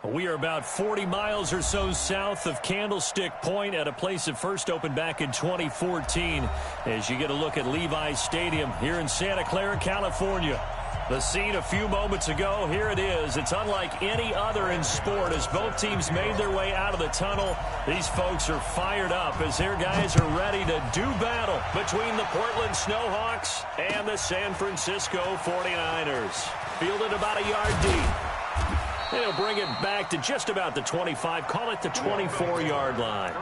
We are about 40 miles or so south of Candlestick Point at a place that first opened back in 2014 as you get a look at Levi's Stadium here in Santa Clara, California. The scene a few moments ago, here it is. It's unlike any other in sport as both teams made their way out of the tunnel. These folks are fired up as their guys are ready to do battle between the Portland Snowhawks and the San Francisco 49ers. Fielded about a yard deep. They'll bring it back to just about the 25, call it the 24-yard line.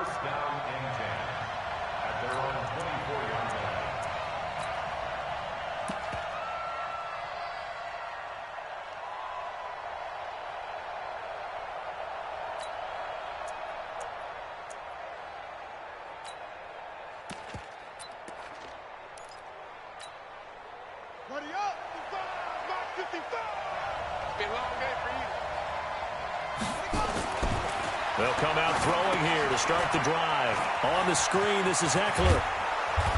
They'll come out throwing here to start the drive. On the screen, this is Eckler.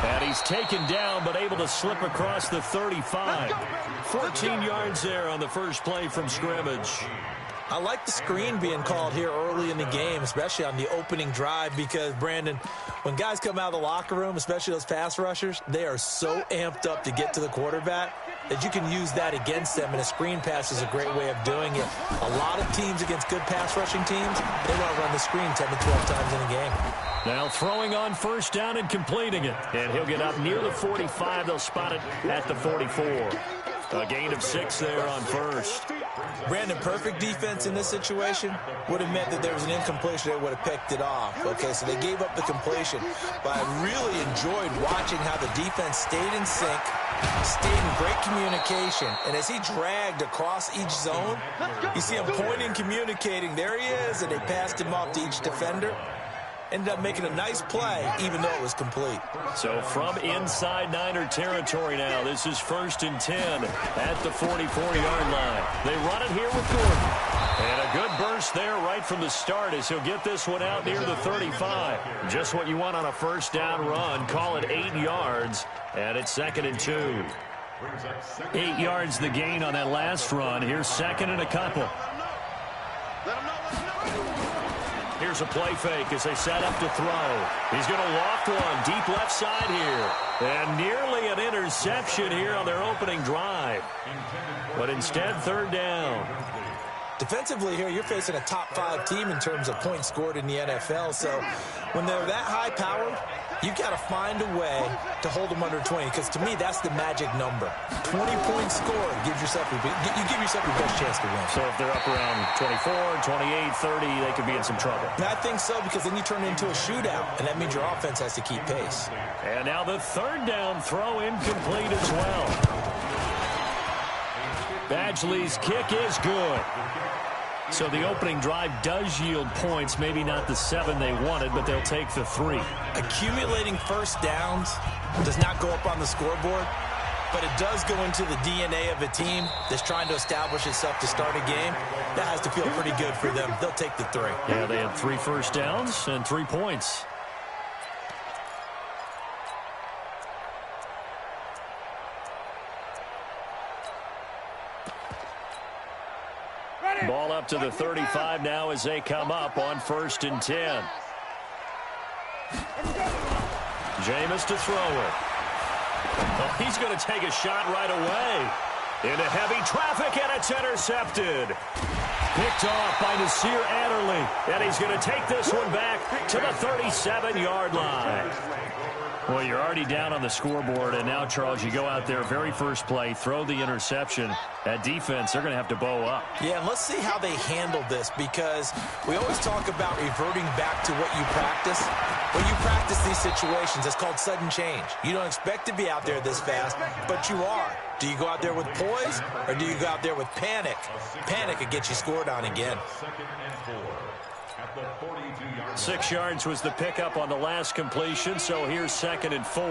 And he's taken down, but able to slip across the 35. 14 yards there on the first play from scrimmage. I like the screen being called here early in the game, especially on the opening drive, because, Brandon, when guys come out of the locker room, especially those pass rushers, they are so amped up to get to the quarterback that you can use that against them, and a screen pass is a great way of doing it. A lot of teams against good pass rushing teams, they want to run the screen 10 to 12 times in a game. Now throwing on first down and completing it. And he'll get up near the 45. They'll spot it at the 44. A gain of 6 there on first. Brandon, perfect defense in this situation would have meant that there was an incompletion. They would have picked it off. Okay, so they gave up the completion. But I really enjoyed watching how the defense stayed in sync, stayed in great communication. And as he dragged across each zone, you see him pointing, communicating. There he is, and they passed him off to each defender. Ended up making a nice play, even though it was complete. So from inside Niner territory now, this is 1st and 10 at the 44-yard line. They run it here with Gordon. And a good burst there right from the start as he'll get this one out near the 35. Just what you want on a first down run. Call it 8 yards, and it's 2nd and 2. 8 yards the gain on that last run. Here's 2nd and a couple. Here's a play fake as they set up to throw. He's going to loft one deep left side here. And nearly an interception here on their opening drive. But instead, 3rd down. Defensively here, you're facing a top 5 team in terms of points scored in the NFL. So when they're that high-powered, you've got to find a way to hold them under 20, because to me, that's the magic number. 20 points scored gives yourself you give yourself your best chance to win. So if they're up around 24, 28, 30, they could be in some trouble. And I think so, because then you turn it into a shootout, and that means your offense has to keep pace. And now the 3rd down throw incomplete as well. Badgley's kick is good. So the opening drive does yield points, maybe not the 7 they wanted, but they'll take the 3. Accumulating first downs does not go up on the scoreboard, but it does go into the DNA of a team that's trying to establish itself to start a game. That has to feel pretty good for them. They'll take the 3. Yeah, they had 3 first downs and 3 points. Ball up to the 35 now as they come up on 1st and 10. Jameis to throw it. Oh, he's going to take a shot right away. Into heavy traffic, and it's intercepted. Picked off by Nasir Adderley. And he's going to take this one back to the 37-yard line. Well, you're already down on the scoreboard, and now, Charles, you go out there, very first play, throw the interception. That defense, they're going to have to bow up. Yeah, and let's see how they handle this, because we always talk about reverting back to what you practice. When you practice these situations, it's called sudden change. You don't expect to be out there this fast, but you are. Do you go out there with poise, or do you go out there with panic? Panic could get you scored on again. 6 yards was the pickup on the last completion, so here's 2nd and 4.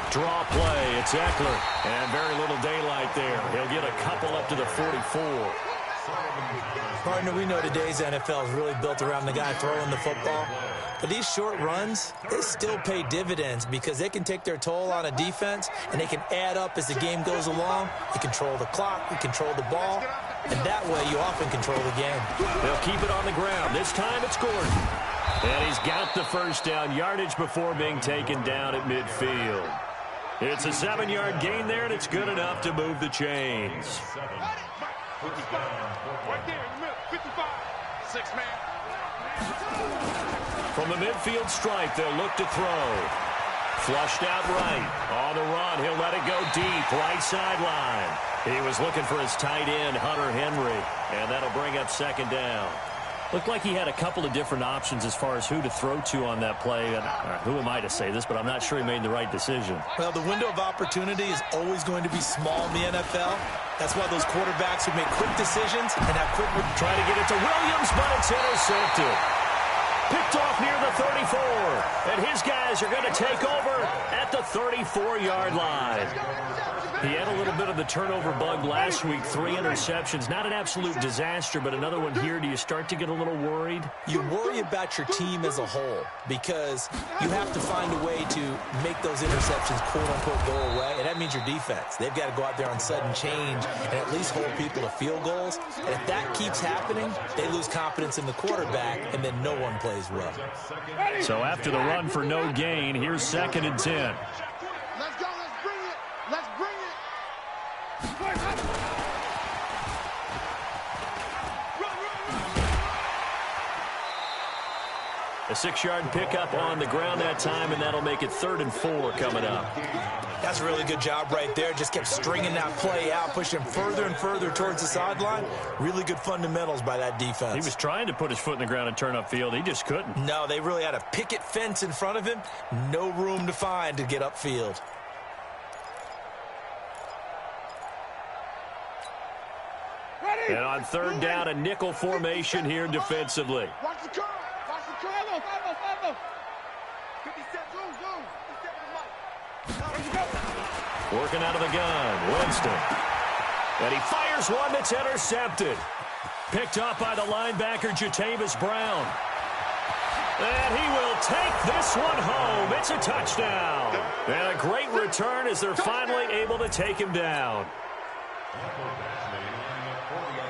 Draw play, it's Eckler, and very little daylight there. He'll get a couple up to the 44. Partner, we know today's NFL is really built around the guy throwing the football. But these short runs, they still pay dividends because they can take their toll on a defense, and they can add up as the game goes along. You control the clock, you control the ball, and that way you often control the game. They'll keep it on the ground. This time it's Gordon. And he's got the first down, yardage before being taken down at midfield. It's a 7-yard gain there, and it's good enough to move the chains. Right there in the middle, 55. 6-man. From the midfield stripe, they'll look to throw. Flushed out right. On the run, he'll let it go deep, right sideline. He was looking for his tight end, Hunter Henry, and that'll bring up second down. Looked like he had a couple of different options as far as who to throw to on that play. And who am I to say this, but I'm not sure he made the right decision. Well, the window of opportunity is always going to be small in the NFL. That's why those quarterbacks who make quick decisions and have quick... Try to get it to Williams, but it's intercepted. Picked off near the 34. And his guys are going to take over at the 34-yard line. He had a little bit of the turnover bug last week, 3 interceptions. Not an absolute disaster, but another one here. Do you start to get a little worried? You worry about your team as a whole because you have to find a way to make those interceptions, quote-unquote, go away, and that means your defense. They've got to go out there on sudden change and at least hold people to field goals. And if that keeps happening, they lose confidence in the quarterback, and then no one plays well. So after the run for no gain, here's 2nd and 10. Let's go. Let's bring it. Let's bring it. A 6-yard pickup on the ground that time, and that'll make it 3rd and 4 coming up. That's a really good job right there. Just kept stringing that play out, pushing further and further towards the sideline. Really good fundamentals by that defense. He was trying to put his foot in the ground and turn upfield. He just couldn't. No, they really had a picket fence in front of him. No room to find to get upfield. And on 3rd down, a nickel formation here defensively. Watch the curve. Watch the curve. Follow. 50 steps. Zoom. Working out of the gun, Winston. And he fires one that's intercepted. Picked up by the linebacker, Jatavis Brown. And he will take this one home. It's a touchdown. And a great return as they're finally able to take him down.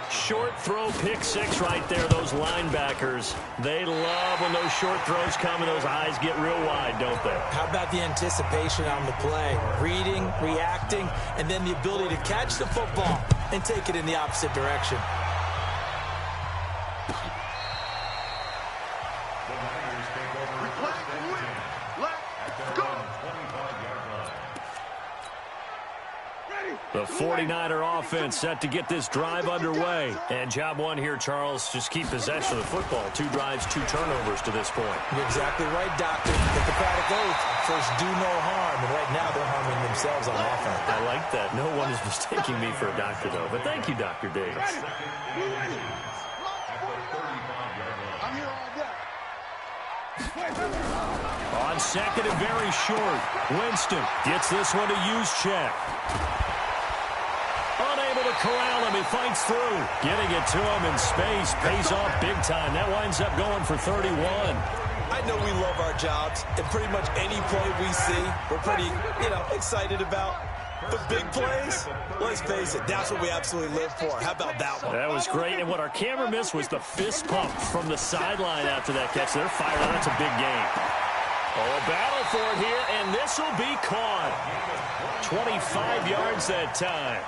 Short throw, pick 6 right there, those linebackers. They love when those short throws come and those eyes get real wide, don't they? How about the anticipation on the play? Reading, reacting, and then the ability to catch the football and take it in the opposite direction. The 49er offense set to get this drive underway. And job one here, Charles, just keep possession of the football. 2 drives, 2 turnovers to this point. You're exactly right, Doctor. Hippocratic oath. First, do no harm. And right now, they're harming themselves on offense. I like that. No one is mistaking me for a doctor, though. But thank you, Dr. Davis. I'm here all day. On 2nd and very short, Winston gets this one to use check. Unable to corral him. He fights through. Getting it to him in space pays off big time. That winds up going for 31. I know we love our jobs, and pretty much any play we see, we're pretty, excited about. The big plays, let's face it, that's what we absolutely live for. How about that one? That was great, and what our camera missed was the fist pump from the sideline after that catch. They're fired up. That's a big game. Oh, a battle for it here, and this will be caught. 25 yards that time.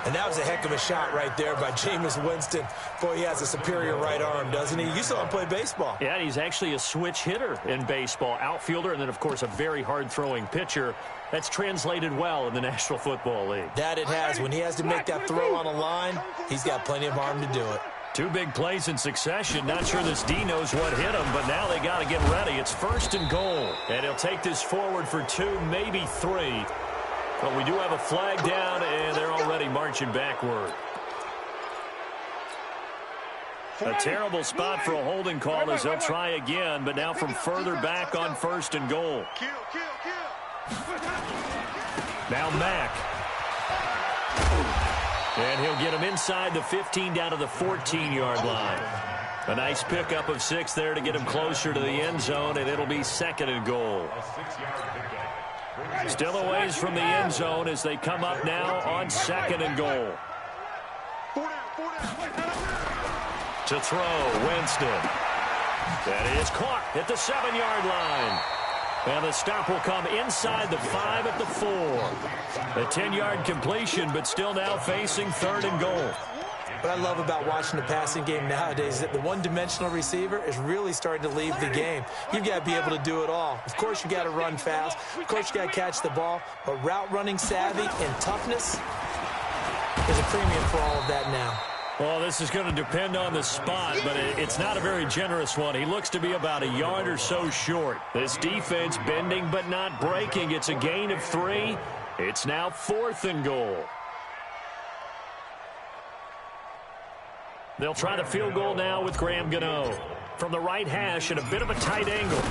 And that was a heck of a shot right there by Jameis Winston. Boy, he has a superior right arm, doesn't he? You saw him play baseball. Yeah, he's actually a switch hitter in baseball. Outfielder, and then, of course, a very hard-throwing pitcher. That's translated well in the National Football League. That it has. When he has to make that throw on a line, he's got plenty of arm to do it. 2 big plays in succession. Not sure this D knows what hit him, but now they got to get ready. It's 1st and goal. And he'll take this forward for 2, maybe 3. But we do have a flag down, and they're already marching backward. A terrible spot for a holding call as they'll try again, but now from further back on 1st and goal. Now Mack. And he'll get him inside the 15 down to the 14-yard line. A nice pickup of 6 there to get him closer to the end zone, and it'll be 2nd and goal. Still a ways from the end zone as they come up now on 2nd and goal. To throw, Winston. That is caught at the 7-yard line. And the stop will come inside the 5 at the 4. A 10-yard completion, but still now facing 3rd and goal. What I love about watching the passing game nowadays is that the one-dimensional receiver is really starting to leave the game. You've got to be able to do it all. Of course, you got to run fast. Of course, you got to catch the ball. But route running savvy and toughness, there's a premium for all of that now. Well, this is going to depend on the spot, but it's not a very generous one. He looks to be about a yard or so short. This defense bending but not breaking. It's a gain of 3. It's now 4th and goal. They'll try the field goal now with Graham Gano. From the right hash at a bit of a tight angle.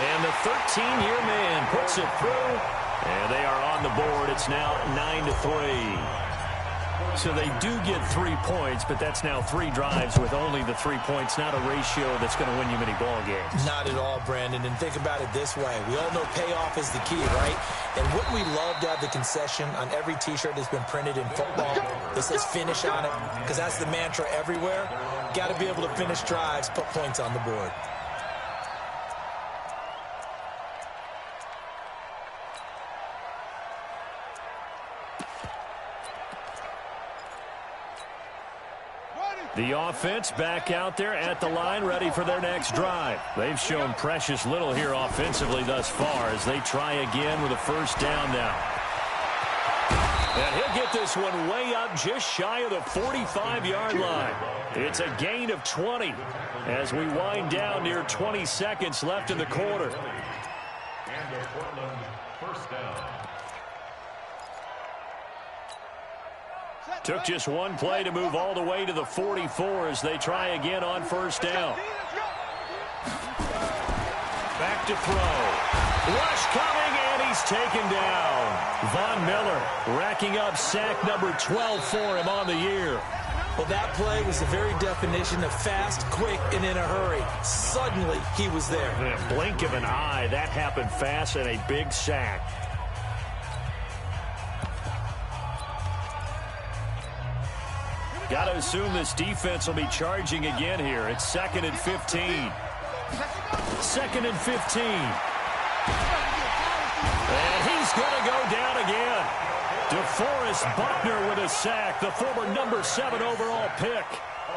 And the 13-year man puts it through. And they are on the board. It's now 9-3. So they do get 3 points, but that's now 3 drives with only the 3 points, not a ratio that's going to win you many ball games. Not at all, Brandon. And think about it this way. We all know payoff is the key, right? And wouldn't we love to have the concession on every T-shirt that's been printed in football that says finish on it? Because that's the mantra everywhere. Got to be able to finish drives, put points on the board. The offense back out there at the line, ready for their next drive. They've shown precious little here offensively thus far as they try again with a 1st down now. And he'll get this one way up just shy of the 45-yard line. It's a gain of 20 as we wind down near 20 seconds left in the quarter. And the Portland 1st down. Took just one play to move all the way to the 44 as they try again on 1st down. Back to throw. Rush coming, and he's taken down. Von Miller racking up sack number 12 for him on the year. Well, that play was the very definition of fast, quick, and in a hurry. Suddenly, he was there. In a blink of an eye, that happened fast and a big sack. Got to assume this defense will be charging again here. It's 2nd and 15. 2nd and 15. And he's going to go down again. DeForest Buckner with a sack, the former number 7 overall pick.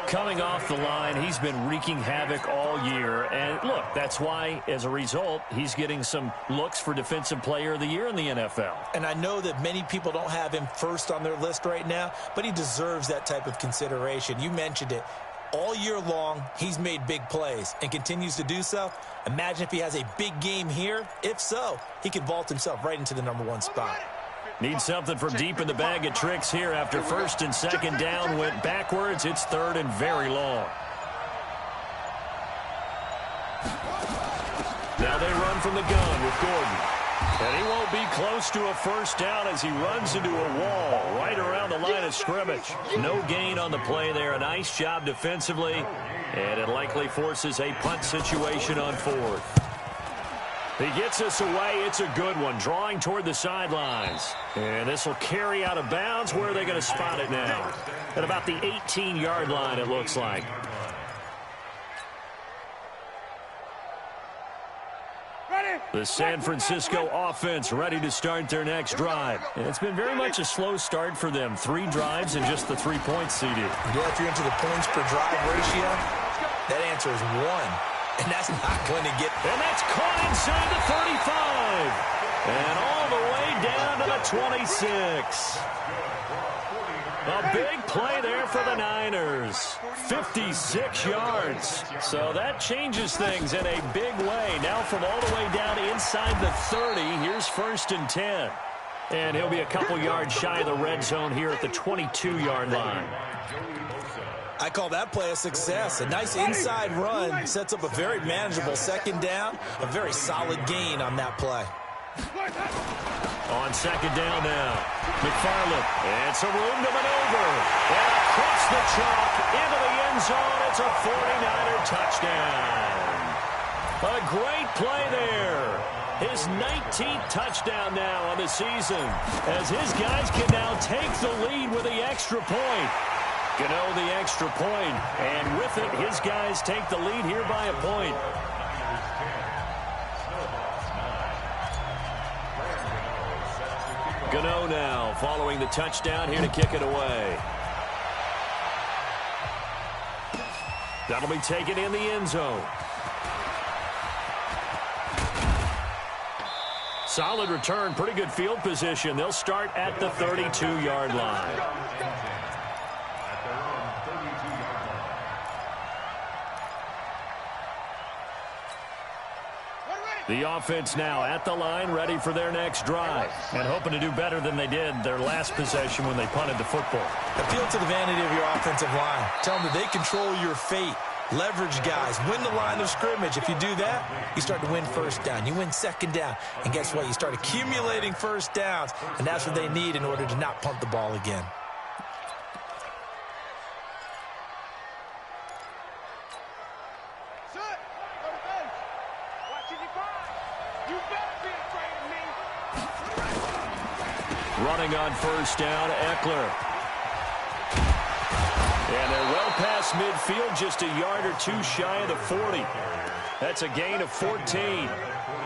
Coming off the line, he's been wreaking havoc all year. And look, that's why, as a result, he's getting some looks for Defensive Player of the Year in the NFL. And I know that many people don't have him first on their list right now, but he deserves that type of consideration. You mentioned it. All year long, he's made big plays and continues to do so. Imagine if he has a big game here. If so, he could vault himself right into the number 1 spot. Need something from deep in the bag of tricks here after 1st and 2nd down went backwards. It's 3rd and very long. Now they run from the gun with Gordon. And he won't be close to a 1st down as he runs into a wall right around the line of scrimmage. No gain on the play there. A nice job defensively. And it likely forces a punt situation on 4th. He gets us away. It's a good one. Drawing toward the sidelines. And this will carry out of bounds. Where are they going to spot it now? At about the 18-yard line, it looks like. The San Francisco offense ready to start their next drive. And it's been very much a slow start for them. 3 drives and just the 3 points, CD. Yeah, if you're into the points per drive ratio, that answer is 1. And that's not going to get... And that's caught inside the 35. And all the way down to the 26. A big play there for the Niners. 56 yards. So that changes things in a big way. Now from all the way down inside the 30, here's 1st and 10. And he'll be a couple yards shy of the red zone here at the 22-yard line. I call that play a success. A nice inside run sets up a very manageable 2nd down. A very solid gain on that play. On second down now, McFarland. It's a room to maneuver. And across the chalk into the end zone. It's a 49er touchdown. A great play there. His 19th touchdown now on the season, as his guys can now take the lead with the extra point. Gano the extra point, and with it, his guys take the lead here by a point. Gano now following the touchdown here to kick it away. That'll be taken in the end zone. Solid return, pretty good field position. They'll start at the 32-yard line. The offense now at the line, ready for their next drive, and hoping to do better than they did their last possession when they punted the football. Appeal to the vanity of your offensive line. Tell them that they control your fate. Leverage guys. Win the line of scrimmage. If you do that, you start to win first down. You win second down. And guess what? You start accumulating first downs, and that's what they need in order to not punt the ball again. Running on first down, Eckler. And they're well past midfield, just a yard or two shy of the 40. That's a gain of 14.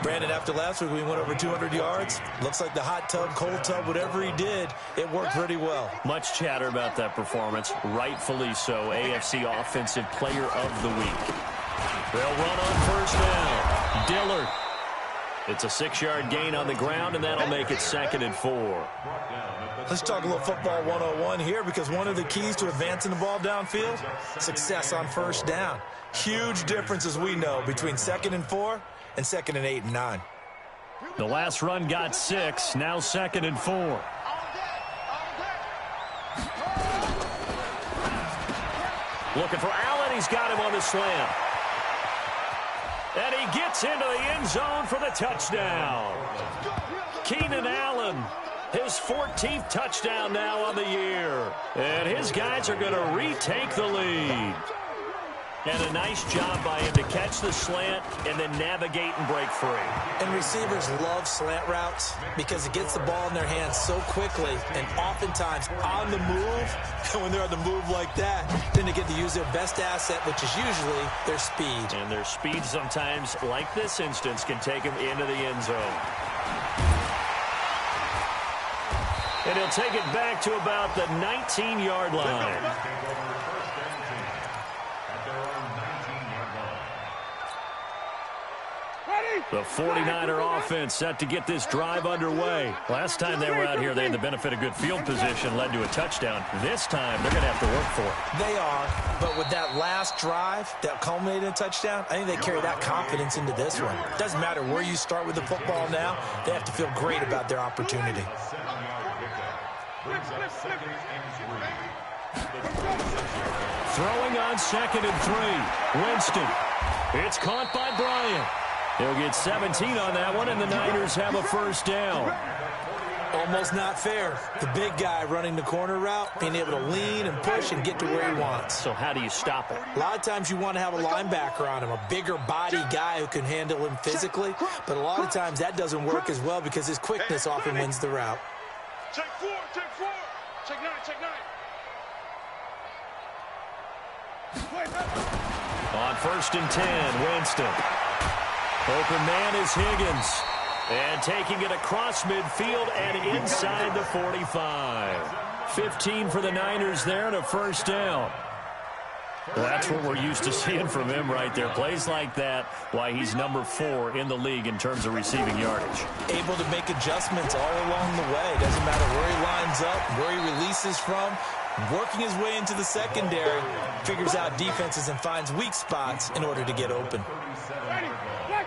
Brandon, after last week, we went over 200 yards. Looks like the hot tub, cold tub, whatever he did, it worked pretty well. Much chatter about that performance. Rightfully so. AFC Offensive Player of the Week. They'll run on first down. Dillard. It's a 6-yard gain on the ground, and that'll make it 2nd and 4. Let's talk a little football 101 here, because one of the keys to advancing the ball downfield, success on first down. Huge difference, as we know, between 2nd and 4 and 2nd and 8 and 9. The last run got 6, now 2nd and 4. Looking for Allen, he's got him on the slant. And he gets into the end zone for the touchdown. Keenan Allen, his 14th touchdown now on the year. And his guys are going to retake the lead. And a nice job by him to catch the slant and then navigate and break free. And receivers love slant routes because it gets the ball in their hands so quickly and oftentimes on the move. And when they're on the move like that, then they get to use their best asset, which is usually their speed. And their speed sometimes, like this instance, can take them into the end zone. And he'll take it back to about the 19-yard line. The 49er offense set to get this drive underway. Last time they were out here, they had the benefit of good field position, led to a touchdown. This time, they're going to have to work for it. They are, but with that last drive that culminated in a touchdown, I think they carry that confidence into this one. It doesn't matter where you start with the football now, they have to feel great about their opportunity. Throwing on 2nd and 3. Winston. It's caught by Bryant. He'll get 17 on that one, and the Niners have a first down. Almost not fair. The big guy running the corner route, being able to lean and push and get to where he wants. So how do you stop it? A lot of times you want to have a linebacker on him, a bigger body guy who can handle him physically, but a lot of times that doesn't work as well because his quickness often wins the route. Check 4, check 4. Check 9, check 9. On 1st and 10, Winston. Open man is Higgins. And taking it across midfield and inside the 45. 15 for the Niners there and a first down. That's what we're used to seeing from him right there. Plays like that, why he's number 4 in the league in terms of receiving yardage. Able to make adjustments all along the way. Doesn't matter where he lines up, where he releases from. Working his way into the secondary, figures out defenses and finds weak spots in order to get open.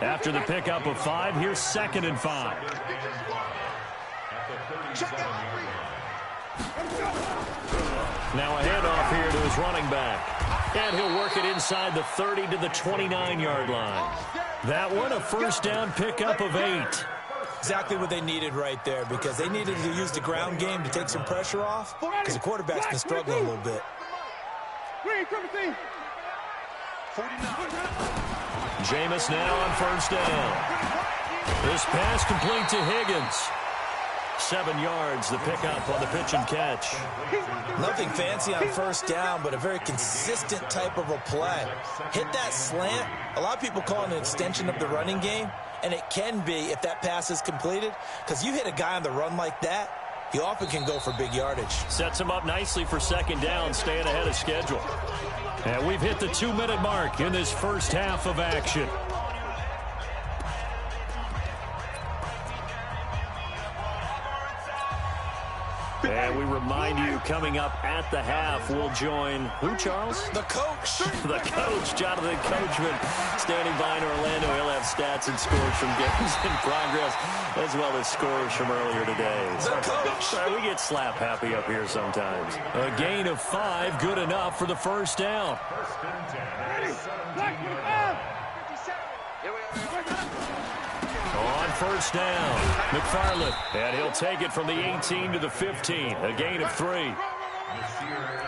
After the pickup of 5, here's 2nd and 5. Now a handoff here to his running back. And he'll work it inside the 30 to the 29-yard line. That one, a first down pickup of 8. Exactly what they needed right there, because they needed to use the ground game to take some pressure off, because the quarterback's been struggling a little bit. Jameis now on first down. This pass complete to Higgins. 7 yards, the pickup on the pitch and catch. Nothing fancy on first down, but a very consistent type of a play. Hit that slant. A lot of people call it an extension of the running game, and it can be if that pass is completed, because you hit a guy on the run like that, he often can go for big yardage. Sets him up nicely for second down, staying ahead of schedule. And we've hit the 2-minute mark in this first half of action. And we remind you, coming up at the half, we'll join who, Charles? The coach. The coach, Jonathan Coachman, standing by in Orlando. He'll have stats and scores from games in progress, as well as scores from earlier today. The coach. Sorry, we get slap happy up here sometimes. A gain of 5, good enough for the first down. First and 10. On first down, McFarland, and he'll take it from the 18 to the 15, a gain of 3.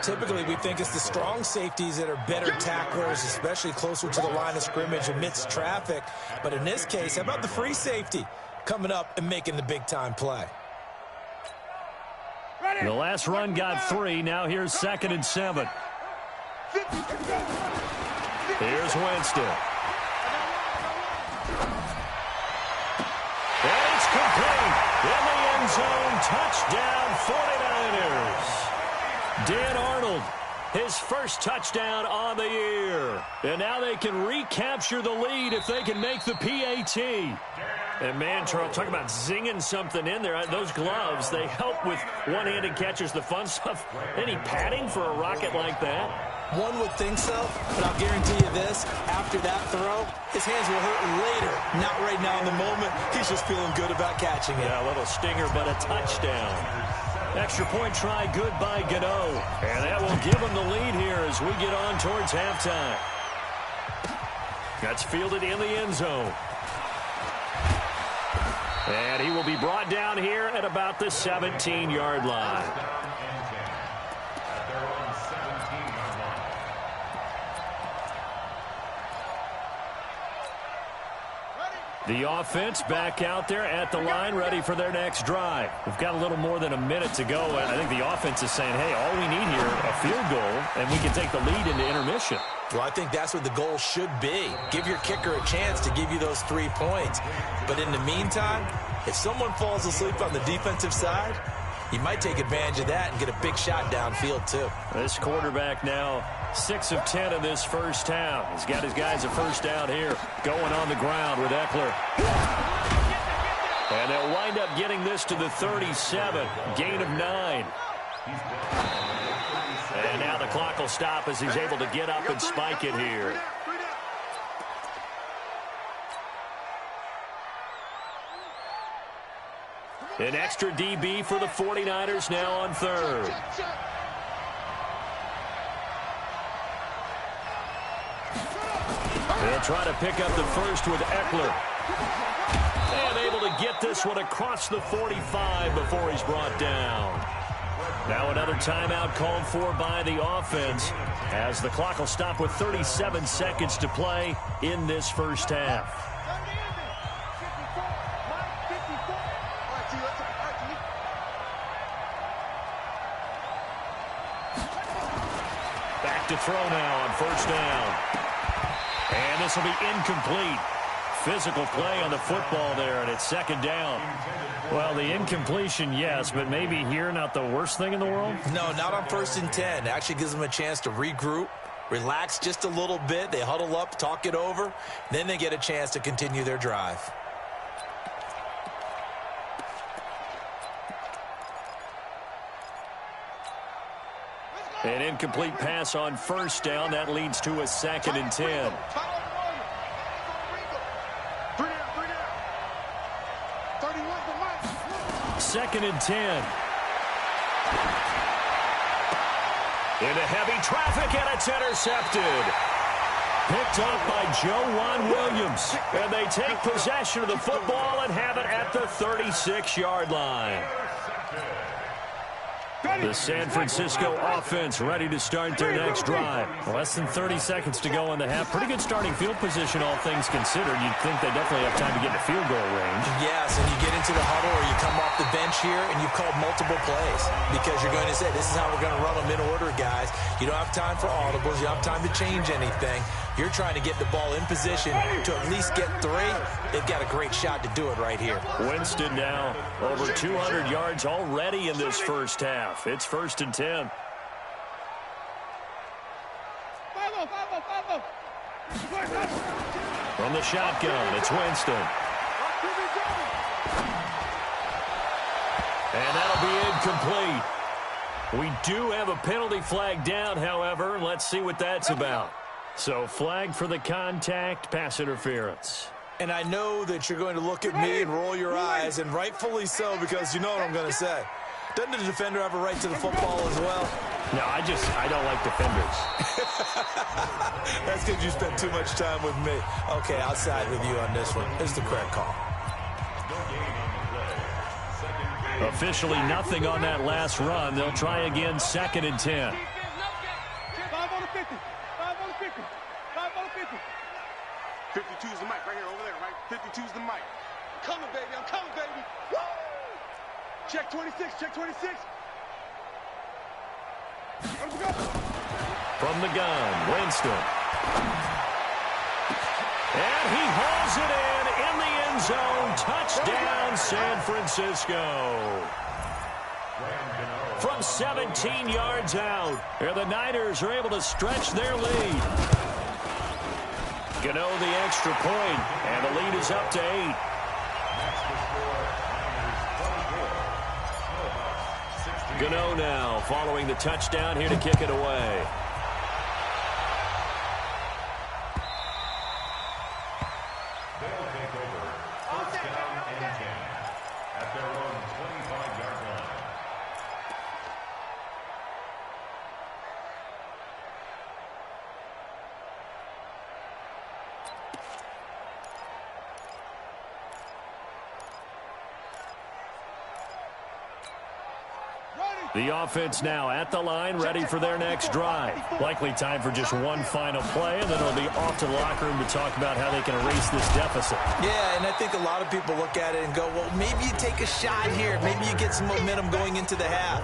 Typically, we think it's the strong safeties that are better tacklers, especially closer to the line of scrimmage amidst traffic. But in this case, how about the free safety coming up and making the big-time play? The last run got 3. Now here's 2nd and 7. Here's Winston. And it's complete. In the end zone, touchdown 49ers. Dan Arnold, his first touchdown on the year. And now they can recapture the lead if they can make the PAT. And man, Charles, talk about zinging something in there. Those gloves, they help with one-handed catches, the fun stuff. Any padding for a rocket like that? One would think so, but I'll guarantee you this, after that throw, his hands will hurt later, not right now in the moment. He's just feeling good about catching it. Yeah, a little stinger, but a touchdown. Extra point try, good by Gano. And that will give him the lead here as we get on towards halftime. That's fielded in the end zone. And he will be brought down here at about the 17-yard line. The offense back out there at the line, ready for their next drive. We've got a little more than a minute to go, and I think the offense is saying, hey, all we need here, a field goal, and we can take the lead into intermission. Well, I think that's what the goal should be. Give your kicker a chance to give you those 3 points. But in the meantime, if someone falls asleep on the defensive side, you might take advantage of that and get a big shot downfield, too. This quarterback now 6 of 10 in this first half. He's got his guys a first down here, going on the ground with Eckler. And they'll wind up getting this to the 37, gain of 9. And now the clock will stop as he's able to get up and spike it here. An extra DB for the 49ers now on third. They'll try to pick up the first with Eckler. And able to get this one across the 45 before he's brought down. Now another timeout called for by the offense as the clock will stop with 37 seconds to play in this first half. Back to throw now on first down. And this will be incomplete. Physical play on the football there, and it's second down. Well, the incompletion, yes, but maybe here not the worst thing in the world? No, not on 1st and 10. It actually gives them a chance to regroup, relax just a little bit. They huddle up, talk it over. Then they get a chance to continue their drive. An incomplete pass on first down. That leads to a 2nd and 10. Second and 10. Into heavy traffic, and it's intercepted. Picked up by Joe Williams. Raiders. And they take possession of the football and have it at the 36-yard line. The San Francisco offense ready to start their next drive. Less than 30 seconds to go in the half. Pretty good starting field position, all things considered. You'd think they definitely have time to get in the field goal range. Yes, and you get into the huddle or you come off the bench here and you've called multiple plays because you're going to say, this is how we're going to run them in order, guys. You don't have time for audibles. You don't have time to change anything. You're trying to get the ball in position to at least get 3. They've got a great shot to do it right here. Winston now over 200 yards already in this first half. It's 1st and 10. From the shotgun, it's Winston. And that'll be incomplete. We do have a penalty flag down, however. Let's see what that's about. So flag for the contact, pass interference. And I know that you're going to look at me and roll your eyes, and rightfully so, because you know what I'm going to say. Doesn't the defender have a right to the football as well? No, I don't like defenders. That's because you spent too much time with me. Okay, I'll side with you on this one. It's the correct call. Officially nothing on that last run. They'll try again, 2nd and 10. 5 on the 50. 5 on the 50. 5 on the 50. 52's the mic right here, over there, right? 52's the mic. I'm coming, baby. I'm coming, baby. Woo! Check 26. Check 26. Let's go. From the gun, Winston. And he hauls it in the end zone. Touchdown, San Francisco. From 17 yards out, and the Niners are able to stretch their lead. Gano the extra point, and the lead is up to 8. Gano now following the touchdown here to kick it away. They'll take over 1st down and 10 at their own 25-yard line. The offense now at the line, ready for their next drive. Likely time for just one final play, and then it'll be off to the locker room to talk about how they can erase this deficit. Yeah, and I think a lot of people look at it and go, well, maybe you take a shot here. Maybe you get some momentum going into the half.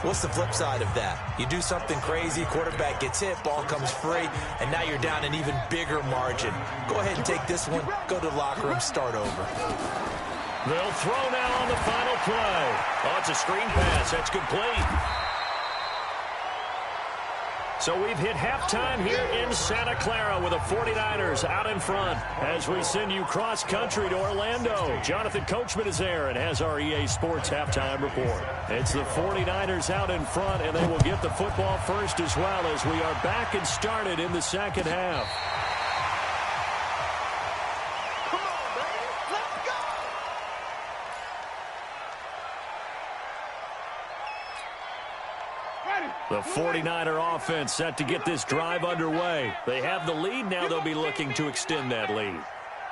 What's the flip side of that? You do something crazy, quarterback gets hit, ball comes free, and now you're down an even bigger margin. Go ahead and take this one, go to the locker room, start over. They'll throw now on the final play. Oh, it's a screen pass. That's complete. So we've hit halftime here in Santa Clara with the 49ers out in front as we send you cross-country to Orlando. Jonathan Coachman is there and has our EA Sports halftime report. It's the 49ers out in front, and they will get the football first as well as we are back and started in the second half. The 49er offense set to get this drive underway. They have the lead now. They'll be looking to extend that lead.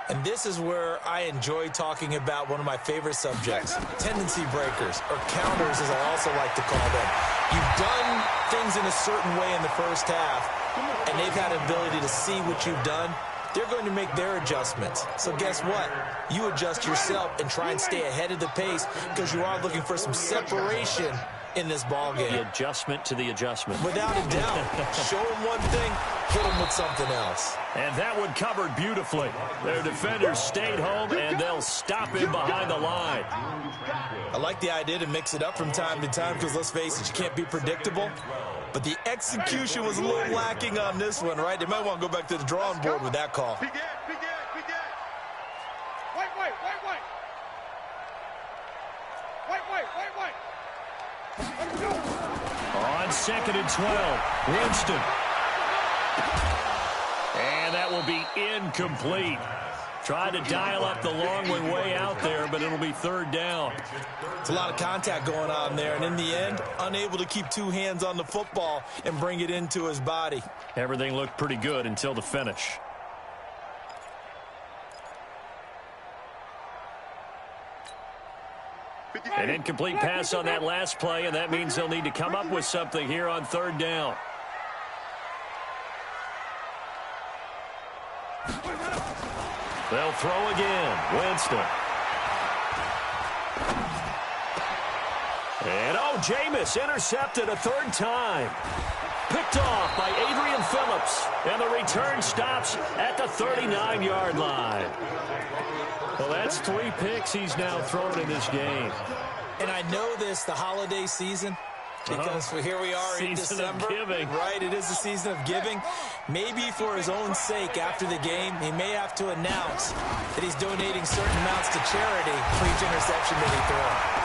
And this is where I enjoy talking about one of my favorite subjects, tendency breakers, or counters as I also like to call them. You've done things in a certain way in the first half, and they've had an ability to see what you've done. They're going to make their adjustments. So guess what? You adjust yourself and try and stay ahead of the pace because you are looking for some separation in this ball game. The adjustment to the adjustment. Without a doubt. Show them one thing, hit them with something else. And that one covered beautifully. Their defenders stayed home, and they'll stop him behind the line. I like the idea to mix it up from time to time because, let's face it, you can't be predictable. But the execution was a little lacking on this one, right? They might want to go back to the drawing board with that call. Big Ed, big Ed, big Ed. White, white, white, white. White, white, white, white. Let's go. On 2nd and 12, Winston. And that will be incomplete. Tried to dial up the long one way out there, but it'll be 3rd down. It's a lot of contact going on there, and in the end, unable to keep 2 hands on the football and bring it into his body. Everything looked pretty good until the finish. An incomplete pass on that last play, and that means they'll need to come up with something here on third down. They'll throw again. Winston. And Jameis intercepted a third time. Picked off by Adrian Phillips. And the return stops at the 39-yard line. Well, that's 3 picks he's now thrown in this game. And I know this, the holiday season, because here we are in December. Season of giving. Right, it is the season of giving. Maybe for his own sake, after the game, he may have to announce that he's donating certain amounts to charity for each interception that he throws.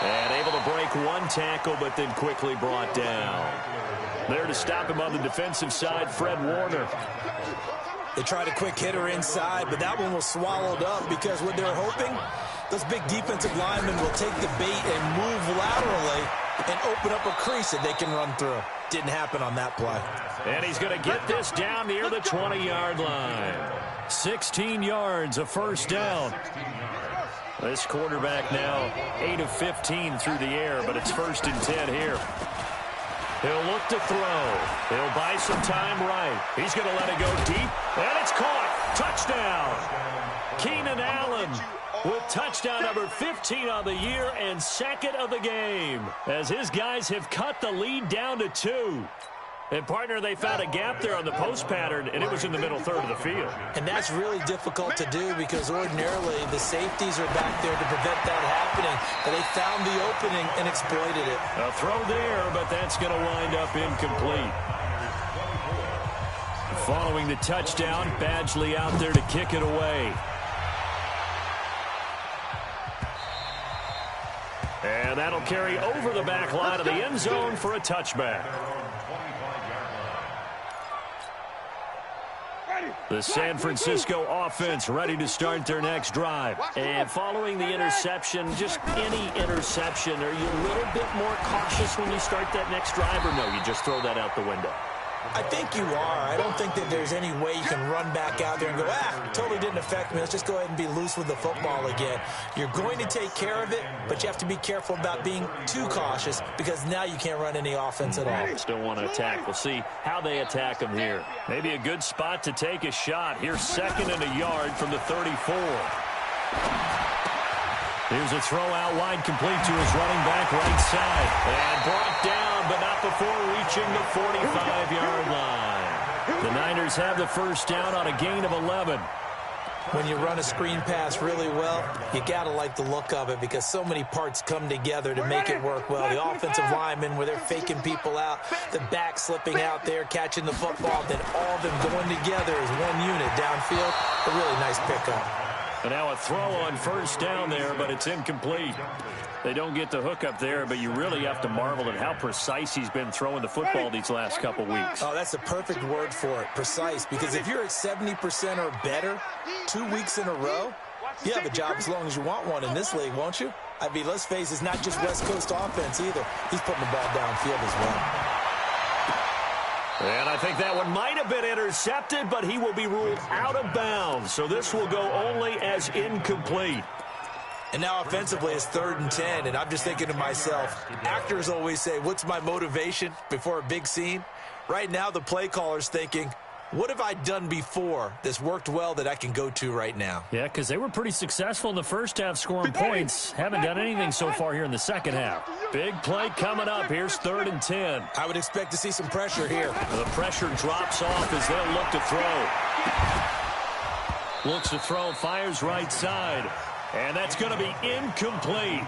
And able to break one tackle, but then quickly brought down. There to stop him on the defensive side, Fred Warner. They tried a quick hitter inside, but that one was swallowed up because what they're hoping, those big defensive linemen will take the bait and move laterally and open up a crease that they can run through. Didn't happen on that play. And he's going to get this down near the 20-yard line. 16 yards, a first down. This quarterback now 8 of 15 through the air, but it's 1st and 10 here. He'll look to throw. He'll buy some time right. He's going to let it go deep, and it's caught. Touchdown. Keenan Allen with touchdown number 15 on the year and 2nd of the game, as his guys have cut the lead down to 2. And, partner, they found a gap there on the post pattern, and it was in the middle third of the field. And that's really difficult to do because ordinarily the safeties are back there to prevent that happening. But they found the opening and exploited it. A throw there, but that's going to wind up incomplete. Following the touchdown, Badgley out there to kick it away. And that'll carry over the back line of the end zone for a touchback. The San Francisco offense ready to start their next drive. And following the interception, just any interception, are you a little bit more cautious when you start that next drive, or no, you just throw that out the window? I think you are. I don't think that there's any way you can run back out there and go, totally didn't affect me. Let's just go ahead and be loose with the football again. You're going to take care of it, but you have to be careful about being too cautious because now you can't run any offense at all. Still want to attack. We'll see how they attack him here. Maybe a good spot to take a shot. Here's 2nd and a yard from the 34. Here's a throw out wide, complete to his running back right side. And brought down, but not before reaching the 45-yard line. The Niners have the first down on a gain of 11. When you run a screen pass really well, you got to like the look of it because so many parts come together to make it work well. The offensive linemen, where they're faking people out, the back slipping out there, catching the football, then all of them going together as one unit downfield. A really nice pickup. And now a throw on first down there, but it's incomplete. They don't get the hook up there, but you really have to marvel at how precise he's been throwing the football these last couple weeks. Oh, that's the perfect word for it, precise. Because if you're at 70% or better 2 weeks in a row, you have a job as long as you want one in this league, won't you? I mean, let's face it, it's not just West Coast offense either. He's putting the ball downfield as well. And I think that one might have been intercepted, but he will be ruled out of bounds. So this will go only as incomplete. And now offensively it's 3rd and 10, and I'm just thinking to myself, actors always say, what's my motivation before a big scene? Right now the play caller's thinking, what have I done before that's worked well that I can go to right now? Yeah, because they were pretty successful in the first half scoring points. Haven't done anything so far here in the second half. Big play coming up. Here's 3rd and 10. I would expect to see some pressure here. The pressure drops off as they'll look to throw. Looks to throw, fires right side. And that's going to be incomplete.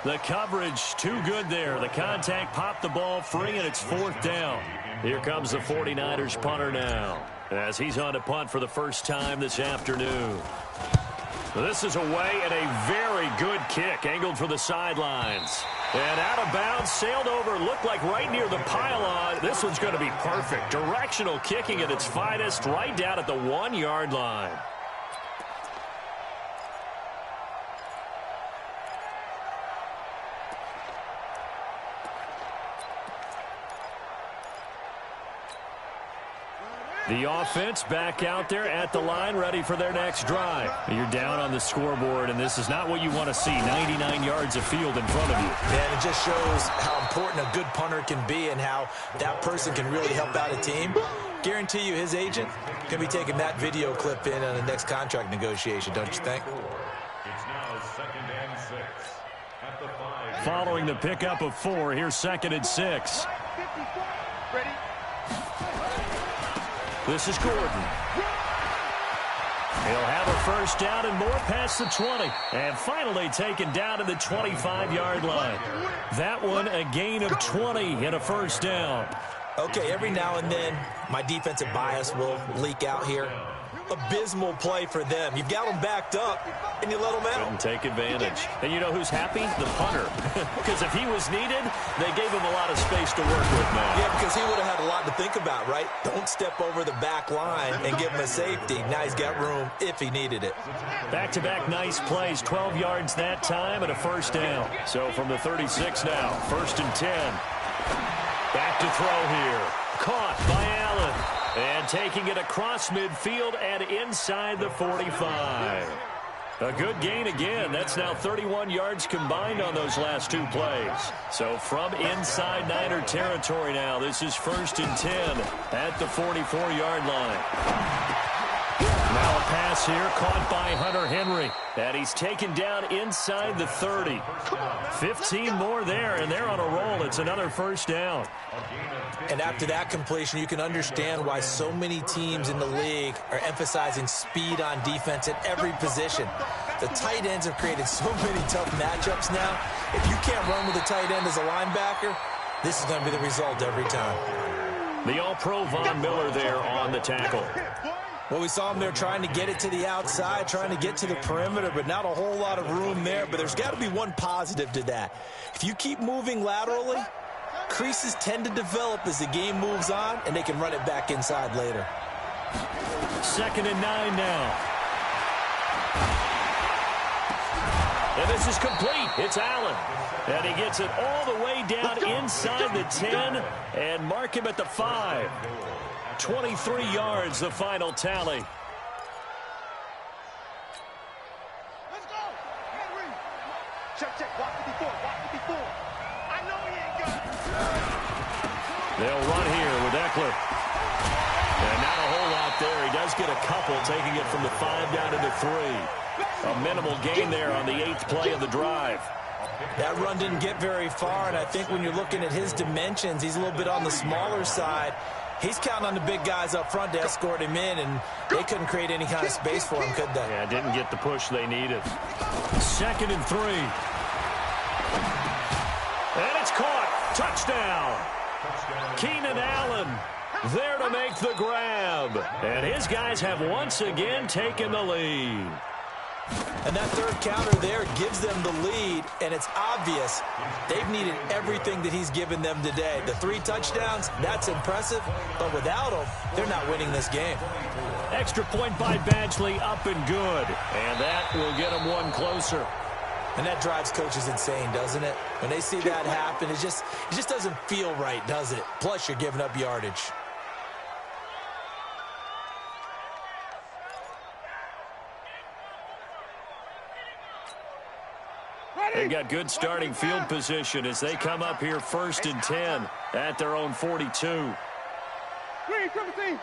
The coverage too good there. The contact popped the ball free, and it's 4th down. Here comes the 49ers punter now, as he's on to punt for the first time this afternoon. This is away, and a very good kick, angled for the sidelines. And out of bounds, sailed over, looked like right near the pylon. This one's going to be perfect. Directional kicking at its finest, right down at the 1-yard line. The offense back out there at the line, ready for their next drive. You're down on the scoreboard, and this is not what you want to see, 99 yards of field in front of you. Man, it just shows how important a good punter can be and how that person can really help out a team. Guarantee you his agent can be taking that video clip in on the next contract negotiation, don't you think? It's now 2nd and 6 at the 5. Following the pickup of 4, here's 2nd and 6. Ready? This is Gordon. He'll have a first down and more past the 20. And finally taken down to the 25-yard line. That one a gain of 20 and a first down. Okay, every now and then my defensive bias will leak out here. Abysmal play for them. You've got them backed up, and you let them out. Couldn't take advantage. And you know who's happy? The punter. Because if he was needed, they gave him a lot of space to work with now. Yeah, because he would have had a lot to think about, right? Don't step over the back line and give him a safety. Now he's got room if he needed it. Back-to-back nice plays, 12 yards that time and a first down. So from the 36 now, 1st and 10. Back to throw here. Caught by Allen. And taking it across midfield and inside the 45. A good gain again. That's now 31 yards combined on those last 2 plays. So from inside Niner territory now, this is 1st and 10 at the 44-yard line. Now a pass here caught by Hunter Henry. And he's taken down inside the 30. 15 more there, and they're on a roll. It's another first down. And after that completion, you can understand why so many teams in the league are emphasizing speed on defense at every position. The tight ends have created so many tough matchups now. If you can't run with a tight end as a linebacker, this is going to be the result every time. The All-Pro Von Miller there on the tackle. Well, we saw him there trying to get it to the outside, trying to get to the perimeter, but not a whole lot of room there. But there's got to be one positive to that. If you keep moving laterally, creases tend to develop as the game moves on, and they can run it back inside later. 2nd and 9 now. And this is complete. It's Allen. And he gets it all the way down inside the 10 and mark him at the 5. 23 yards, the final tally. Let's go. Henry. Check. Watch it before. I know he ain't got it. They'll run here with Eckler. And not a whole lot there. He does get a couple, taking it from the 5 down to the 3. A minimal gain there on the 8th play of the drive. That run didn't get very far, and I think when you're looking at his dimensions, he's a little bit on the smaller side. He's counting on the big guys up front to escort him in, and they couldn't create any kind of space for him, could they? Yeah, didn't get the push they needed. 2nd and 3. And it's caught. Touchdown. Keenan Allen there to make the grab. And his guys have once again taken the lead. And that third counter there gives them the lead, and it's obvious they've needed everything that he's given them today. The 3 touchdowns, that's impressive, but without him, they're not winning this game. Extra point by Badgley, up and good. And that will get them one closer. And that drives coaches insane, doesn't it? When they see that happen, it just doesn't feel right, does it? Plus, you're giving up yardage. They've got good starting field position as they come up here 1st and 10 at their own 42. Green, 17.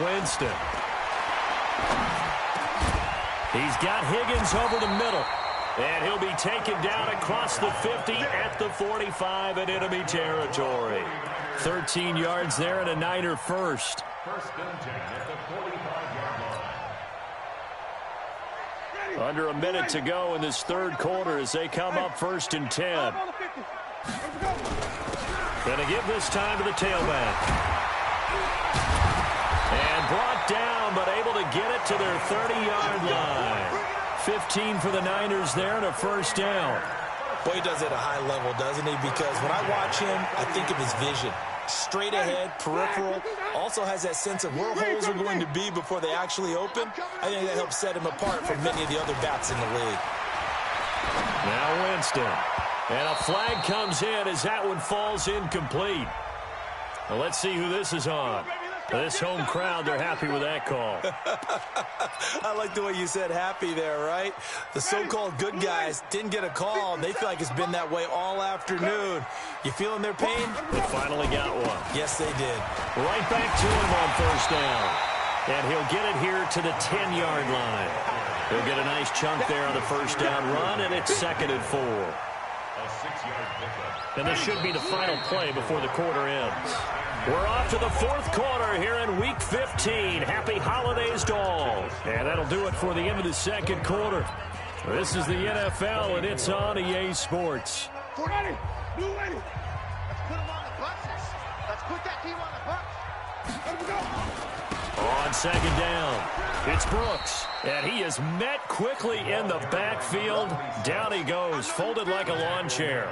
Winston. He's got Higgins over the middle. And he'll be taken down across the 50 at the 45 in enemy territory. 13 yards there and a Niner first. 1st and 10 at the 45-yard line. Under a minute to go in this third quarter as they come up 1st and 10. Going to give this time to the tailback. And brought down, but able to get it to their 30-yard line. 15 for the Niners there and a first down. Boy, he does it at a high level, doesn't he? Because when I watch him, I think of his vision. Straight ahead, peripheral. Also has that sense of where holes are going to be before they actually open. I think that helps set him apart from many of the other backs in the league. Now Winston. And a flag comes in as that one falls incomplete. Well, let's see who this is on. This home crowd, they're happy with that call. I like the way you said happy there, right? The so-called good guys didn't get a call, and they feel like it's been that way all afternoon. You feeling their pain? They finally got one. Yes, they did. Right back to him on first down. And he'll get it here to the 10-yard line. He'll get a nice chunk there on the first down run, and it's 2nd and 4. A 6-yard pickup. And this should be the final play before the quarter ends. We're off to the 4th quarter here in Week 15. Happy holidays to all. And that'll do it for the end of the 2nd quarter. This is the NFL, and it's on EA Sports. Ready, blue ready. Let's put them on the buses. Let's put that team on the bus. Let them go. On 2nd down, it's Brooks. And he is met quickly in the backfield. Down he goes, folded like a lawn chair.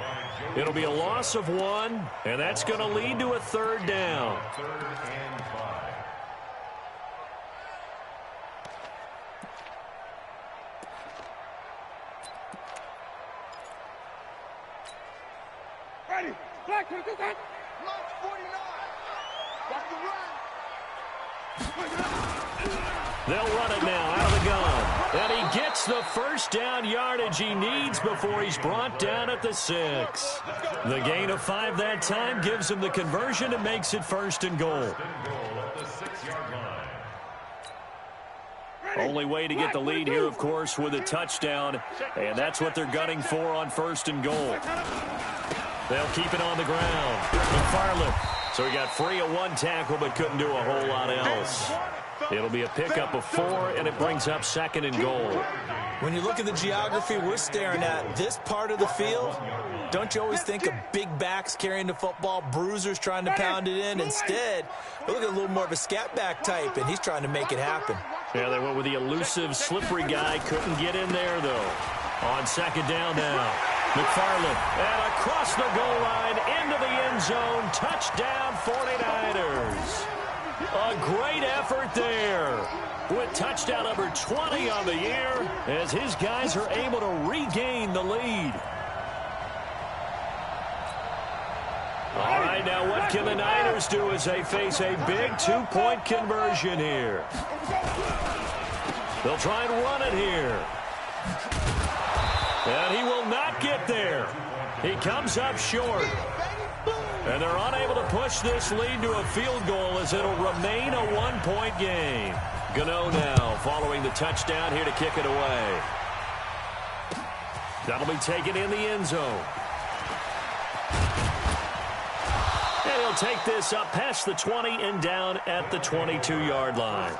It'll be a loss of 1, and that's going to lead to a 3rd down. 3rd and 5. Ready. Black, can do that? March 49. Watch the run. They'll run it now out of the gun. And he gets the first down yardage he needs before he's brought down at the 6. The gain of 5 that time gives him the conversion and makes it 1st and goal. At the 6-yard line. Only way to get the lead here, of course, with a touchdown. And that's what they're gunning for on 1st and goal. They'll keep it on the ground. McFarland. So he got free of 1 tackle but couldn't do a whole lot else. It'll be a pickup of 4, and it brings up 2nd and goal. When you look at the geography we're staring at, this part of the field, don't you always think of big backs carrying the football, bruisers trying to pound it in? Instead, we look at a little more of a scat back type, and he's trying to make it happen. Yeah, they went with the elusive, slippery guy. Couldn't get in there, though. On 2nd down now, McFarland. And across the goal line, into the end zone. Touchdown, 49ers. A great effort there with touchdown number 20 on the year as his guys are able to regain the lead. All right, now what can the Niners do as they face a big 2-point conversion here? They'll try and run it here. And he will not get there. He comes up short. And they're unable to push this lead to a field goal as it'll remain a 1-point game. Gano now following the touchdown here to kick it away. That'll be taken in the end zone. And he'll take this up past the 20 and down at the 22-yard line.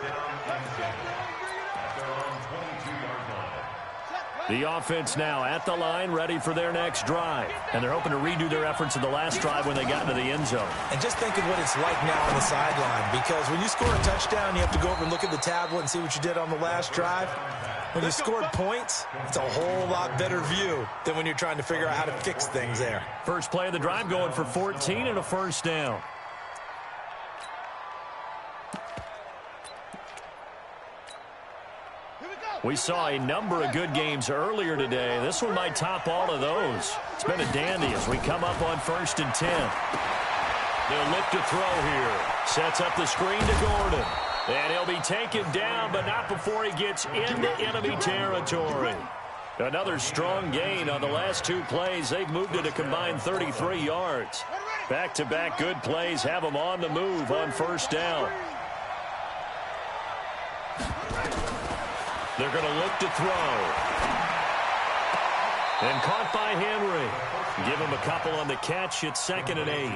The offense now at the line, ready for their next drive. And they're hoping to redo their efforts in the last drive when they got into the end zone. And just think of what it's like now on the sideline, because when you score a touchdown, you have to go over and look at the tablet and see what you did on the last drive. When you scored points, it's a whole lot better view than when you're trying to figure out how to fix things there. First play of the drive going for 14 and a first down. We saw a number of good games earlier today. This one might top all of those. It's been a dandy as we come up on 1st and 10. They'll look to throw here. Sets up the screen to Gordon. And he'll be taken down, but not before he gets into enemy territory. Another strong gain on the last 2 plays. They've moved it a combined 33 yards. Back-to-back good plays have them on the move on 1st down. They're going to look to throw. And caught by Henry. Give him a couple on the catch. It's 2nd and 8.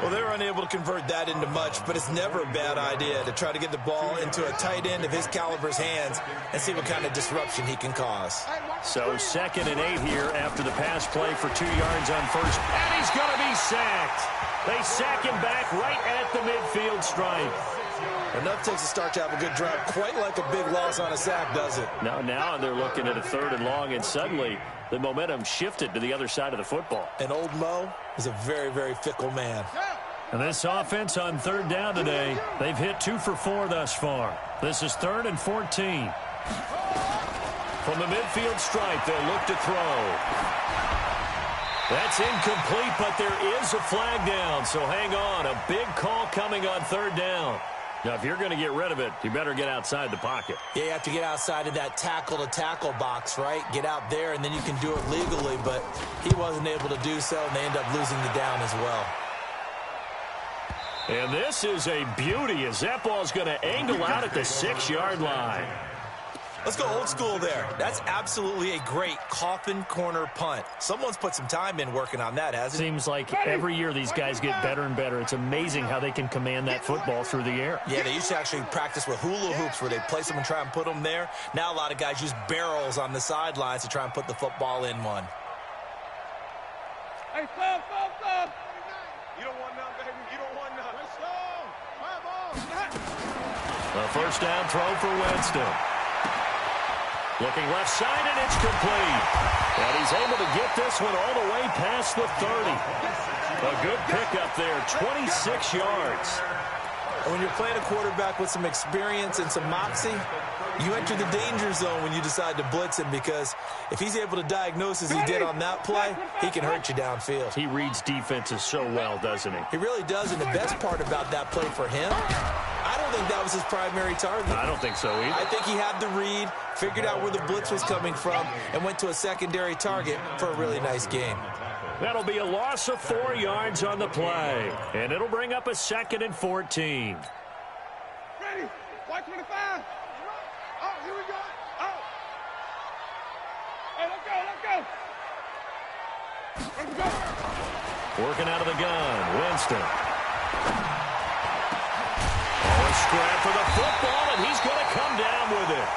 Well, they're unable to convert that into much, but it's never a bad idea to try to get the ball into a tight end of his caliber's hands and see what kind of disruption he can cause. So 2nd and 8 here after the pass play for 2 yards on first. And he's going to be sacked. They sack him back right at the midfield stripe. Enough takes a start to have a good drive. Quite like a big loss on a sack, does it? Now they're looking at a 3rd and long, and suddenly the momentum shifted to the other side of the football. And old Mo is a very, very fickle man. And this offense on 3rd down today, they've hit 2 for 4 thus far. This is 3rd and 14. From the midfield stripe, they'll look to throw. That's incomplete, but there is a flag down, so hang on. A big call coming on third down. Now, if you're going to get rid of it, you better get outside the pocket. Yeah, you have to get outside of that tackle-to-tackle box, right? Get out there, and then you can do it legally, but he wasn't able to do so, and they end up losing the down as well. And this is a beauty as that ball's going to angle out at the 6-yard line. Let's go old school there. That's absolutely a great coffin corner punt. Someone's put some time in working on that, hasn't it? Seems like every year these guys get better and better. It's amazing how they can command that football through the air. Yeah, they used to actually practice with hula hoops where they place them and try and put them there. Now a lot of guys use barrels on the sidelines to try and put the football in one. Hey, stop. You don't want none, baby. You don't want none. Let's go. A first down throw for Winston. Looking left side, and it's complete. And he's able to get this one all the way past the 30. A good pickup there, 26 yards. And when you're playing a quarterback with some experience and some moxie, you enter the danger zone when you decide to blitz him, because if he's able to diagnose as he did on that play, he can hurt you downfield. He reads defenses so well, doesn't he? He really does, and the best part about that play for him, I don't think that was his primary target. I don't think so either. I think he had the read, figured out where the blitz was coming from, and went to a secondary target for a really nice game. That'll be a loss of 4 yards on the play, and it'll bring up a 2nd and 14. Ready? 125. Oh, here we go. Oh. Hey, let's go. Working out of the gun, Winston. A scrap for the football, and he's going to come down with it.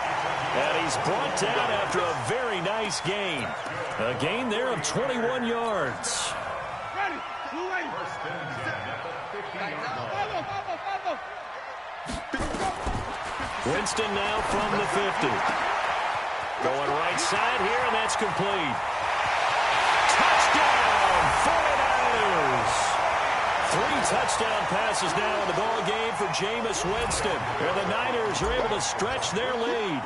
And he's brought down after a very nice gain. A gain there of 21 yards. Ready? Winston now from the 50. Going right side here, and that's complete. Touchdown, 49ers! 3 touchdown passes now in the ball game for Jameis Winston. And the Niners are able to stretch their lead.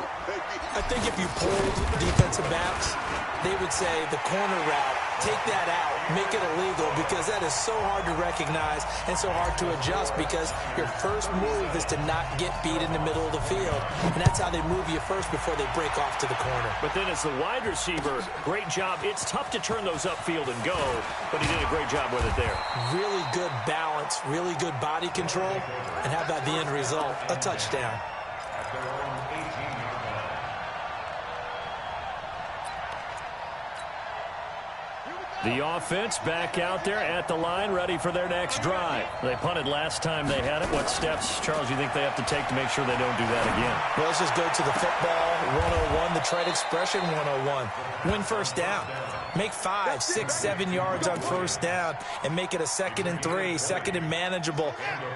I think if you polled defensive backs, they would say the corner route, take that out, make it illegal, because that is so hard to recognize and so hard to adjust, because your first move is to not get beat in the middle of the field. And that's how they move you first before they break off to the corner. But then as the wide receiver, great job. It's tough to turn those upfield and go, but he did a great job with it there. Really good balance, really good body control, and how about the end result? A touchdown. The offense back out there at the line, ready for their next drive. They punted last time they had it. What steps, Charles, you think they have to take to make sure they don't do that again? Well, let's just go to the football 101, the trade expression 101. Win first down. Make 5, 6, 7 yards on first down and make it a 2nd and 3, 2nd and manageable.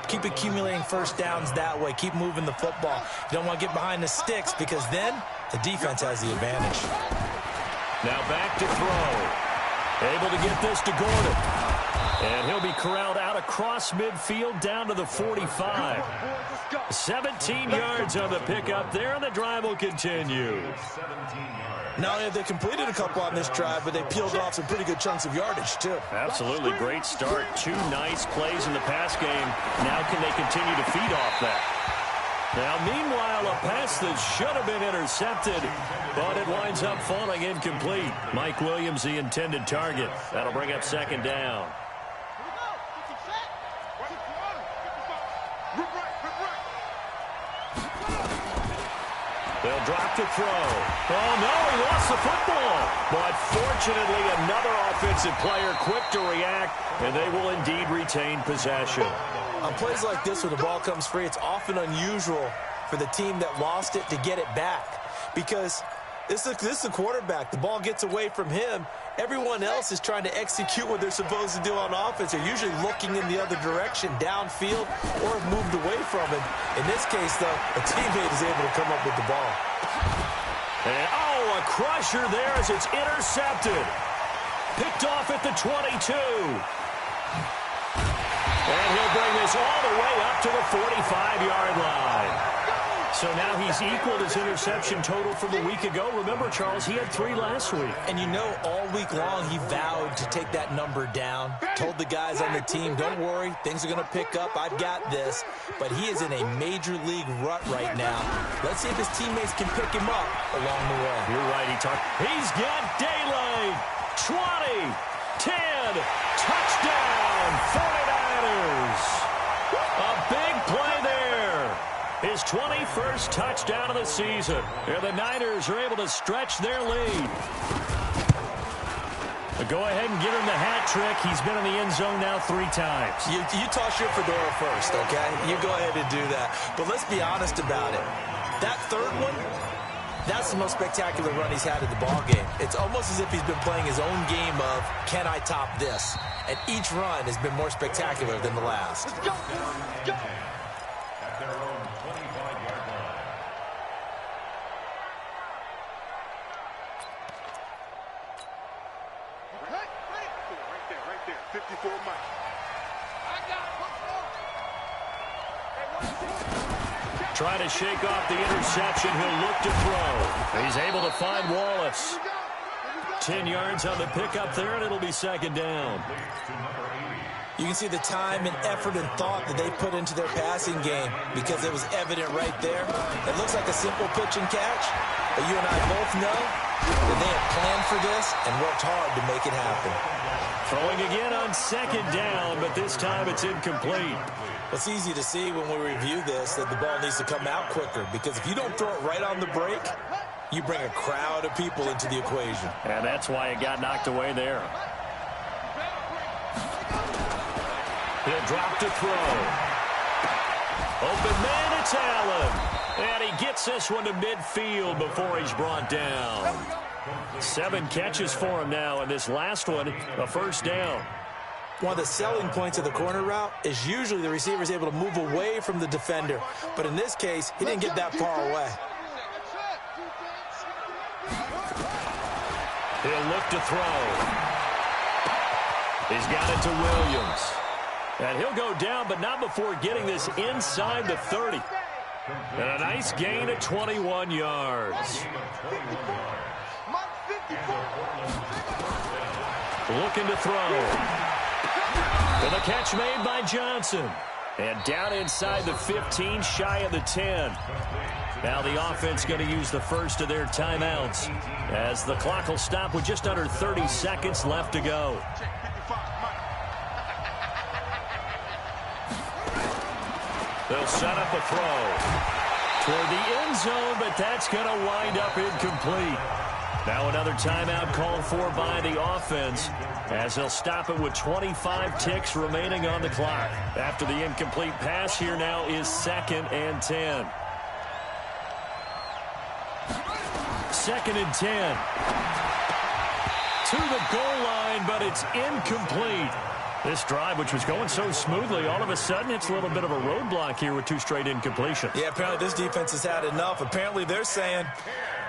Keep accumulating first downs that way. Keep moving the football. You don't want to get behind the sticks, because then the defense has the advantage. Now back to throw. Able to get this to Gordon. And he'll be corralled out across midfield down to the 45. 17 yards on the pickup there, and the drive will continue. Not only have they completed a couple on this drive, but they peeled off some pretty good chunks of yardage, too. Absolutely. Great start. 2 nice plays in the pass game. Now can they continue to feed off that? Now, meanwhile, a pass that should have been intercepted, but it winds up falling incomplete. Mike Williams, the intended target. That'll bring up 2nd down. They'll drop to throw. Oh, no, he lost the football. But fortunately, another offensive player quick to react, and they will indeed retain possession. On plays like this where the ball comes free, it's often unusual for the team that lost it to get it back, because this is a quarterback. The ball gets away from him. Everyone else is trying to execute what they're supposed to do on offense. They're usually looking in the other direction, downfield, or have moved away from him. In this case, though, a teammate is able to come up with the ball. And, a crusher there as it's intercepted. Picked off at the 22. And he'll bring this all the way up to the 45-yard line. So now he's equaled his interception total from a week ago. Remember, Charles, he had 3 last week. And you know, all week long he vowed to take that number down. Told the guys on the team, don't worry, things are going to pick up. I've got this. But he is in a major league rut right now. Let's see if his teammates can pick him up along the way. You're right, he's got daylight. 20, 10, touchdown, 49ers. A big play there. His 21st touchdown of the season. And the Niners are able to stretch their lead. But go ahead and give him the hat trick. He's been in the end zone now 3 times. You toss your fedora first, okay? You go ahead and do that. But let's be honest about it. That third one, that's the most spectacular run he's had in the ballgame. It's almost as if he's been playing his own game of, can I top this? And each run has been more spectacular than the last. Let's go. Go. At their own 25-yard line. Right there. 54 Mike. Trying to shake off the interception. He'll look to throw. He's able to find Wallace. 10 yards on the pickup there, and it'll be 2nd down. You can see the time and effort and thought that they put into their passing game because it was evident right there. It looks like a simple pitch and catch, but you and I both know that they had planned for this and worked hard to make it happen. Throwing again on 2nd down, but this time it's incomplete. It's easy to see when we review this that the ball needs to come out quicker because if you don't throw it right on the break, you bring a crowd of people into the equation. And that's why it got knocked away there. He'll drop to throw. Open man, it's Allen. And he gets this one to midfield before he's brought down. 7 catches for him now, and this last one, a 1st down. One of the selling points of the corner route is usually the receiver is able to move away from the defender. But in this case, he didn't get that far away. He'll look to throw. He's got it to Williams. And he'll go down, but not before getting this inside the 30. And a nice gain of 21 yards. Looking to throw. And the catch made by Johnson. And down inside the 15, shy of the 10. Now the offense going to use the first of their timeouts as the clock will stop with just under 30 seconds left to go. They'll set up a throw toward the end zone, but that's going to wind up incomplete. Now another timeout called for by the offense as they'll stop it with 25 ticks remaining on the clock. After the incomplete pass, here now is 2nd and 10. 2nd and 10. To the goal line, but it's incomplete. This drive, which was going so smoothly, all of a sudden it's a little bit of a roadblock here with 2 straight incompletions. Yeah, apparently this defense has had enough. Apparently they're saying,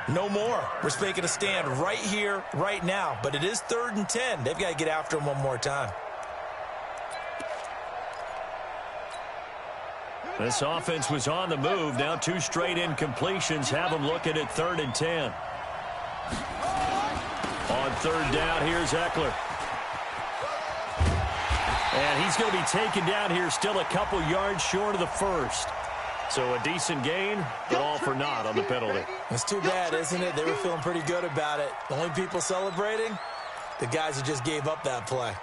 no more. We're making a stand right here, right now. But it is 3rd and 10. They've got to get after him one more time. This offense was on the move. Now 2 straight incompletions have them looking at 3rd and 10. On 3rd down, here's Eckler. And he's going to be taken down here still a couple yards short of the 1st. So a decent gain, but all for naught on the penalty. It's too bad, isn't it? They were feeling pretty good about it. The only people celebrating, the guys who just gave up that play.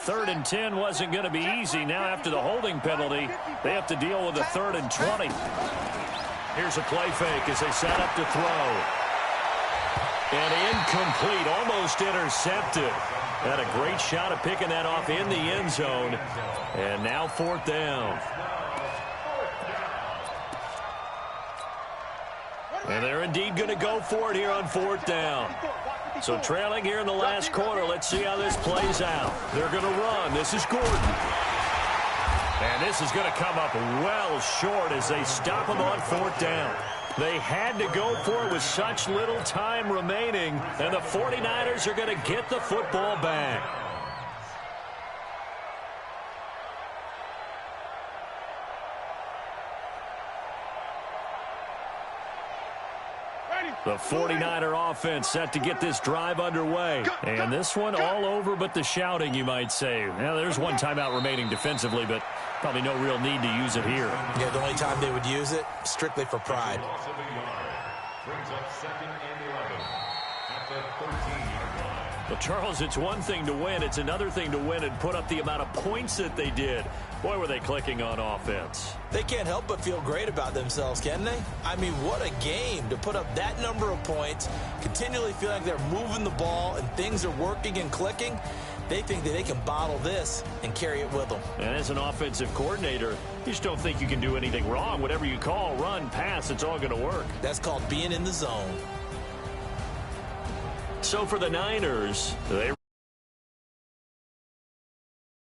Third and 10 wasn't going to be easy. Now after the holding penalty, they have to deal with a 3rd and 20. Here's a play fake as they set up to throw. And incomplete, almost intercepted. Had a great shot at picking that off in the end zone. And now 4th down. And they're indeed going to go for it here on 4th down. So trailing here in the last quarter. Let's see how this plays out. They're going to run. This is Gordon. And this is going to come up well short as they stop him on 4th down. They had to go for it with such little time remaining, and the 49ers are going to get the football back. The 49er offense set to get this drive underway. And this one all over but the shouting, you might say. Now, there's one timeout remaining defensively, but probably no real need to use it here. Yeah, the only time they would use it, strictly for pride. Brings up 2nd and 11 at the 13-yard line. Well, Charles, it's one thing to win. It's another thing to win and put up the amount of points that they did. Boy, were they clicking on offense. They can't help but feel great about themselves, can they? I mean, what a game to put up that number of points, continually feel like they're moving the ball and things are working and clicking. They think that they can bottle this and carry it with them. And as an offensive coordinator, you just don't think you can do anything wrong. Whatever you call, run, pass, it's all going to work. That's called being in the zone. So for the Niners, they